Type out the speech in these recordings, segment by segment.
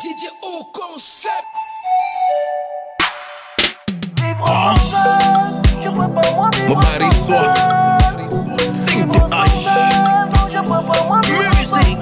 DJ au concept. Mon mari soit sing the hush. Music.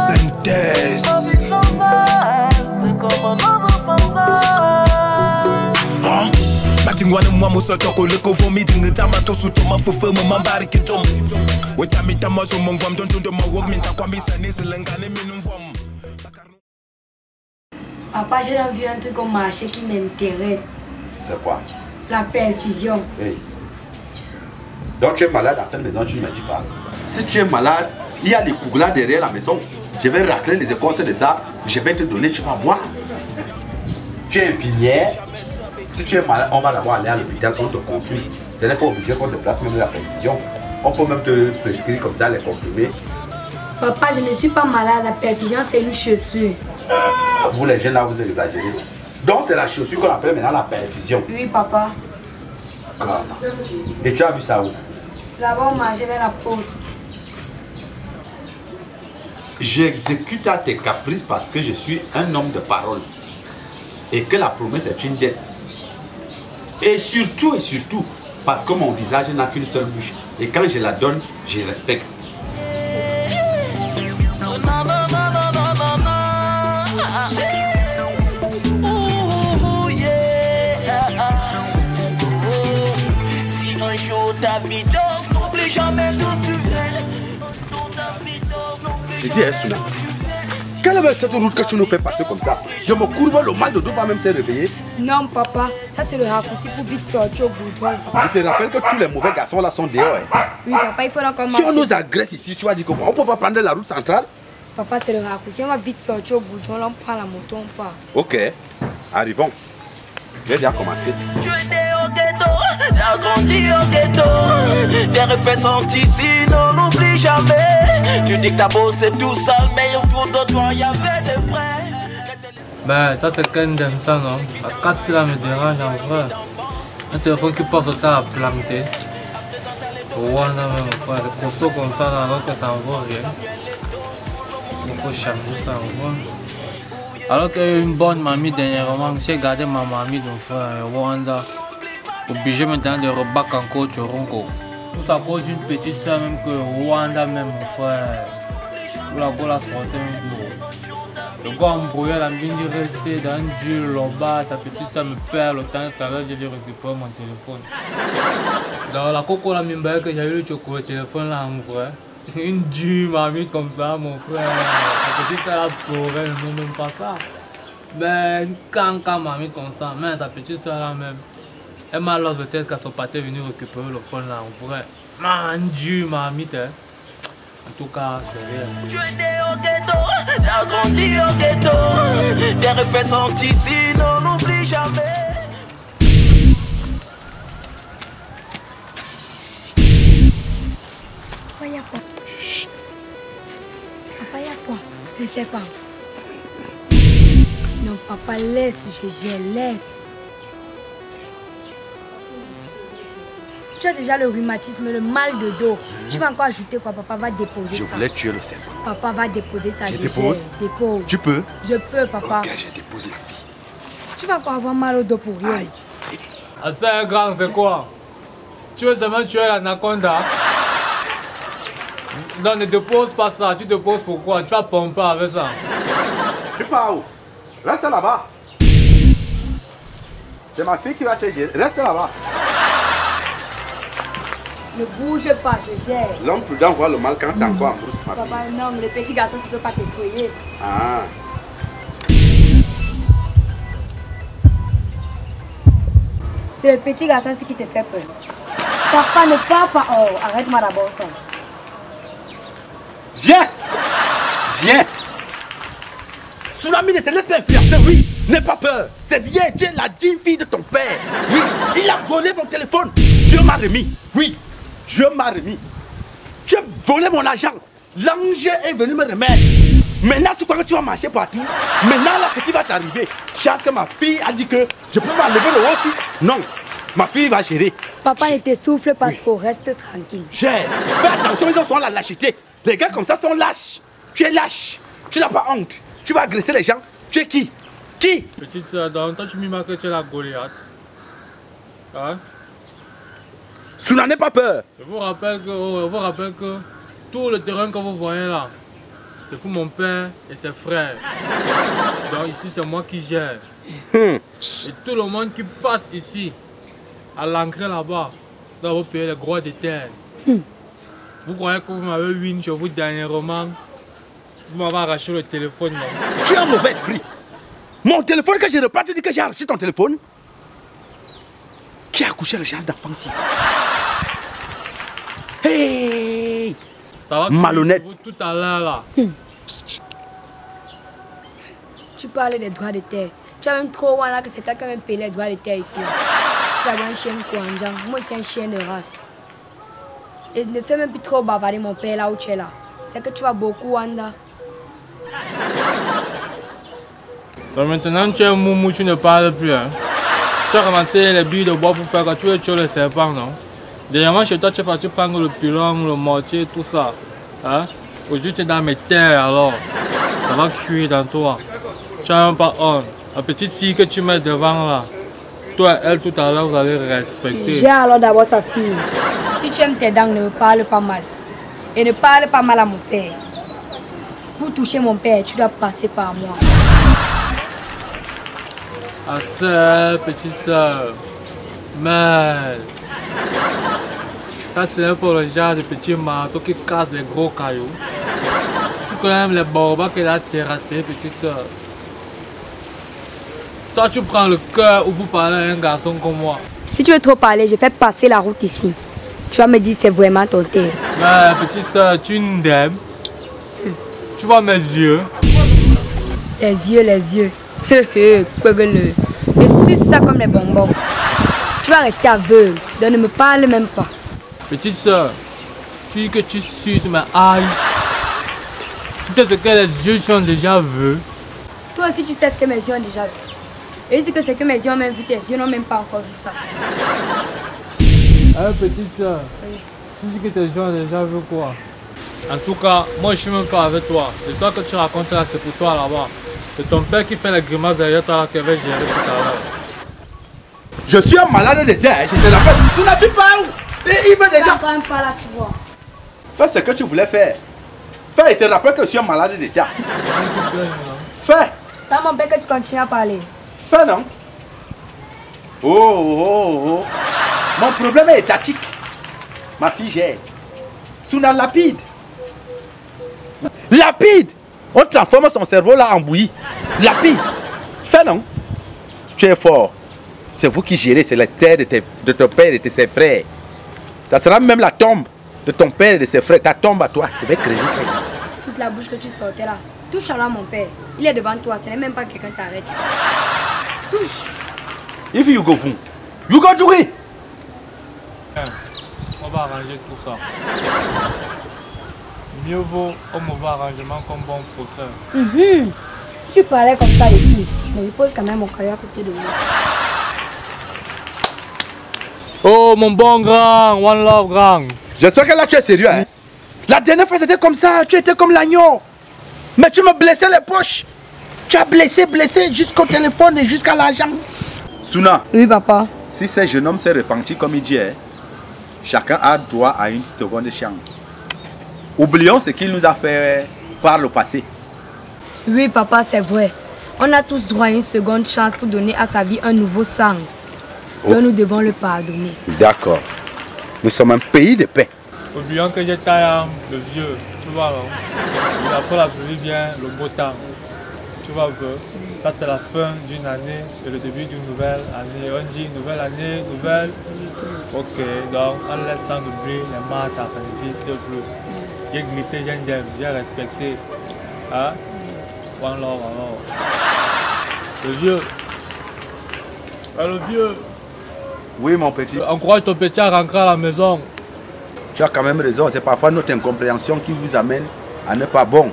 Synthèse. Batingwana mwa musoto koleko vomi dinga mato suto mafufu mambari kitom. Wetamita maso mvam tonto mawok minta kwambisa nisilengane minumvam. Papa, j'ai vu un truc au marché qui m'intéresse. C'est quoi? La perfusion. Hey. Donc tu es malade dans cette maison, tu ne me dis pas. Si tu es malade, il y a des couglas derrière la maison. Je vais racler les écorces de ça. Je vais te donner, tu vas boire. Tu es infirmière. Si tu es malade, on va d'abord aller à l'hôpital, on te consulte. Ce n'est pas obligé qu'on te place même la perfusion. On peut même te prescrire comme ça les comprimés. Papa, je ne suis pas malade. La perfusion, c'est une chaussure. Vous les jeunes là, vous exagérez. Donc c'est la chaussure qu'on appelle maintenant la perfusion. Oui, papa. Et tu as vu ça où? Là-bas, on marchait vers la poste. J'exécute à tes caprices parce que je suis un homme de parole. Et que la promesse est une dette. Et surtout, parce que mon visage n'a qu'une seule bouche. Et quand je la donne, je respecte. Si un jour ta vie danse, n'oublie jamais d'où tu viens. Je dis, Souna, quelle est cette route que tu nous fais passer comme ça? Je me courbe, le mal de dos va même se réveiller. Non, papa, ça c'est le raccourci pour vite sortir au bout. Je te rappelle que tous les mauvais garçons là sont dehors. Oui, papa, il faut encore marcher. Si on nous agresse ici, tu vas dire comment? On ne peut pas prendre la route centrale? Papa, c'est le raccourci, on va vite sortir au bouton, là on prend la moto, on part. Ok, arrivons. J'ai déjà commencé. Tu es né au ghetto, t'as grandi au ghetto. Tes repères sont ici, non l'oublie jamais. Tu dis que t'as bossé tout seul, mais autour de toi y avait des frères. Ben, ça c'est qu'un d'aime ça, non? La casse là me dérange en vrai. Un téléphone qui passe au temps à planter. Ouais, non, mais frère, des costauds comme ça, alors que ça en vaut rien. Il faut changer ça en vrai. Alors qu'une bonne mamie dernièrement, j'ai gardé ma mamie de frère Rwanda. Obligé maintenant de rebattre encore Choronko. Tout à cause d'une petite soeur même que Rwanda même mon frère. Pour la go la sortir un jour. Le gars embrouillé la mine du resté dans un dur là-bas, sa petite soeur me perd le temps qu'à l'heure je vais récupérer mon téléphone. Dans la coco la mine que j'ai eu le chocolat téléphone là en vrai. Une dure mamie comme ça, mon frère. La petite soeur a pleuré, ne même pas ça. Ben, quand mamie comme ça, mais sa petite soeur là même. Elle m'a lors de test qu'à son pâté venu récupérer le phone là, en vrai. Man, dure mamie, hein. En tout cas, c'est rien. Tu es né au ghetto, t'as grandi au ghetto. Tes repères sont ici, non l'oublie jamais. Papa, y'a quoi? Papa, y'a quoi? Je sais pas. Non, papa, laisse, je laisse. Tu as déjà le rhumatisme, le mal de dos. Tu vas encore ajouter quoi? Papa va déposer ça. Je voulais tuer le serpent. Papa va déposer ça. Je dépose? Dépose. Tu peux? Je peux, papa. Ok, je dépose la fille. Tu vas encore avoir mal au dos pour rien. Ah, c'est un grand, c'est quoi? Tu veux seulement tuer l'anaconda? Non, ne dépose pas ça. Tu déposes pourquoi? Tu vas pomper avec ça. Tu pars où? Reste là-bas. C'est ma fille qui va te gérer. Reste là-bas. Ne bouge pas, je gère. L'homme prudent voit le mal quand c'est encore en brousse, ma fille. Papa, non, le petit garçon ne peut pas te tuer. Ah. C'est le petit garçon qui te fait peur. Papa, ne parle pas. Oh, arrête-moi d'abord ça. Viens! Viens! Soulami ne te laisse pas influencer, oui! N'aie pas peur! C'est bien, tu es la digne fille de ton père! Oui! Il a volé mon téléphone! Dieu m'a remis! Oui! Dieu m'a remis! Tu as volé mon argent! L'ange est venu me remettre! Maintenant, tu crois que tu vas marcher partout? Maintenant, là, ce qui va t'arriver, chance que ma fille a dit que je peux m'enlever le haut aussi! Non! Ma fille va gérer! Papa ne te souffle pas trop, reste tranquille. Cher, fais attention, ils ont la lâcheté! Les gars comme ça sont lâches. Tu es lâche. Tu n'as pas honte. Tu vas agresser les gens. Tu es qui? Qui? Petite soeur, donc toi tu m'as que tu es la Goliath. Hein? Souna, n'aie pas peur. Je vous rappelle que tout le terrain que vous voyez là, c'est pour mon père et ses frères. Donc ici c'est moi qui gère. Et tout le monde qui passe ici, à l'entrée là-bas, doit vous payer les droits de terre. Vous croyez que vous m'avez win chez vous dernièrement? Vous m'avez arraché le téléphone. Non? Tu as un mauvais esprit. Mon téléphone que je reprends, tu dis que j'ai arraché ton téléphone? Qui a couché le genre d'enfant ici? Hey! Ça va malhonnête. Vous tout à l'heure là. Tu parles des droits de terre. Tu as même trop là que c'est toi qui as même payé les droits de terre ici. Tu as un chien Kouandjang. Moi c'est un chien de race. Et ne fais même plus trop bavarder mon père là où tu es là. C'est que tu vas beaucoup Wanda. Donc maintenant tu es moumou, tu ne parles plus. Hein. Tu as ramassé les billes de bois pour faire quand tu es tué le serpent, non? Dernièrement chez toi tu es parti prendre le pilon, le mortier, tout ça. Hein? Aujourd'hui tu es dans mes terres alors. Ça va cuire dans toi. Tu as même pas honte. La petite fille que tu mets devant là. Toi et elle tout à l'heure vous allez respecter. J'ai alors d'abord sa fille. Si tu aimes tes dents, ne me parle pas mal. Et ne parle pas mal à mon père. Pour toucher mon père, tu dois passer par moi. Ah c'est petite soeur. Mais ça c'est pour le genre de petit marteau qui casse les gros cailloux. Tu connais même les borbas qu'elle a terrassés, petite soeur. Toi tu prends le cœur ou pour parler à un garçon comme moi. Si tu veux trop parler, je fais passer la route ici. Tu vas me dire c'est vraiment ton terre. Mais petite soeur, tu m'aimes. Tu vois mes yeux. Les yeux. Peugle. Je suce ça comme les bonbons. Tu vas rester aveugle, donc ne me parle même pas. Petite soeur, tu dis que tu suces mes eyes. Tu sais ce que les yeux sont déjà vus. Toi aussi tu sais ce que mes yeux ont déjà vu. Et c'est que ce que mes yeux ont même vu, tes yeux n'ont même pas encore vu ça. Hein, petite soeur, Oui. tu dis que tes yeux ont déjà vu quoi? En tout cas, moi je suis même pas avec toi. C'est toi que tu racontes là, c'est pour toi là-bas. C'est ton père qui fait les grimaces derrière toi là que je vais gérer tout à l'heure. Je suis un malade de terre. Je te rappelle. Tu n'as plus pas où? Et il veut Tu déjà. vas quand même pas là, tu vois. Fais ce que tu voulais faire. Fais et te rappelle que je suis un malade de terre. Fais. C'est à mon père que tu continues à parler. Fais non? Oh. Mon problème est étatique. Ma fille gère. Souna lapide. Lapide. On transforme son cerveau là en bouillie. Lapide. Fais non? Tu es fort. C'est vous qui gérez, c'est la terre de ton père et de ses frères. Ça sera même la tombe de ton père et de ses frères. Ta tombe à toi. Je vais creuser ça ici. Toute la bouche que tu sortais là. Touche alors mon père. Il est devant toi, ce n'est même pas que quelqu'un t'arrête. Touche. If you go fun, you go do it. On va arranger tout ça. Mieux vaut un mauvais arrangement comme bon procès. Si tu parlais comme ça de lui, mais il pose quand même mon caillou à côté de lui. Oh mon bon grand, one love grand. J'espère que là tu es sérieux. Hein? La dernière fois c'était comme ça, tu étais comme l'agneau. Mais tu me blessais les poches. Tu as blessé jusqu'au téléphone et jusqu'à l'argent. Souna, Oui, papa. si ce jeune homme s'est repenti comme il dit, hein, chacun a droit à une seconde chance. Oublions ce qu'il nous a fait par le passé. Oui, papa, c'est vrai. On a tous droit à une seconde chance pour donner à sa vie un nouveau sens. Donc nous devons le pardonner. D'accord. Nous sommes un pays de paix. Oublions que j'ai taillé le vieux, tu vois non? Et après la pluie vient le beau temps. Tu vois un peu? Ça c'est la fin d'une année et le début d'une nouvelle année. On dit nouvelle année, nouvelle. Ok, donc on laisse sans oublier les maths, ça n'existe plus. J'ai glissé, j'ai respecté. Hein? One love alors. Le vieux. Ah, le vieux. Oui, mon petit. Encourage ton petit à rentrer à la maison. Tu as quand même raison. C'est parfois notre incompréhension qui vous amène à ne pas bon.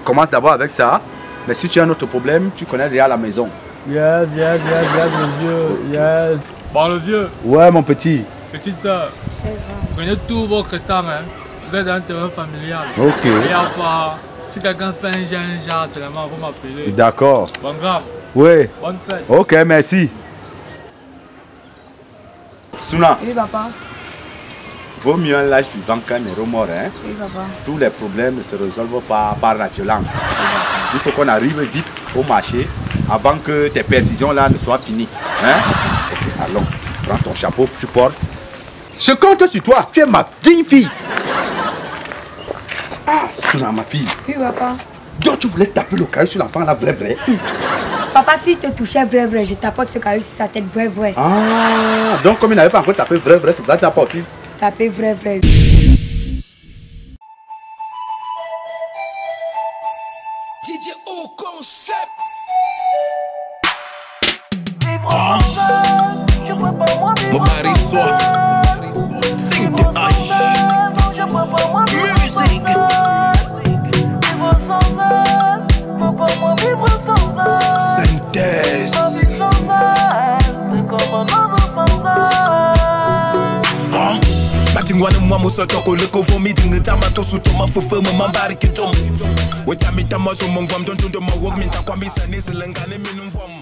Commence d'abord avec ça. Mais si tu as un autre problème, tu connais déjà la maison. Yes, le vieux. Yes. Bon, le vieux. Ouais, mon petit. Petite soeur, prenez tout votre temps, hein. Vous êtes dans un terrain familial. Ok. Il y a pas... Si quelqu'un fait un genre, seulement vous m'appelez. D'accord. Bon grave. Oui. Bonne fête. Ok, merci. Suna, Oui, papa. vaut mieux un lâche vivant qu'un héros mort. Hein? Oui, papa. Tous les problèmes ne se résolvent pas par la violence. Il faut qu'on arrive vite au marché avant que tes perfusions là ne soient finies. Hein? Ok, allons. Prends ton chapeau, tu portes. Je compte sur toi. Tu es ma digne fille. Ah, Suna, ma fille. Oui, papa. Donc tu voulais taper le caillou sur l'enfant là, vrai. Papa, s'il te touchait vrai, je t'apporte ce caillou sur sa tête, vrai. Ah, donc comme il n'avait pas encore tapé vrai, c'est pour ça que tu n'as pas aussi. Taper vrai. DJ au concept. Mon mari soit sing the hush. Music. Synthèse. Batingwana mwa musotoko leko vomi dinga mato sutoma fufu mambari kintom. Wetami tamazo mongwam don't do my work minta kwambisa nizilengane minumvom.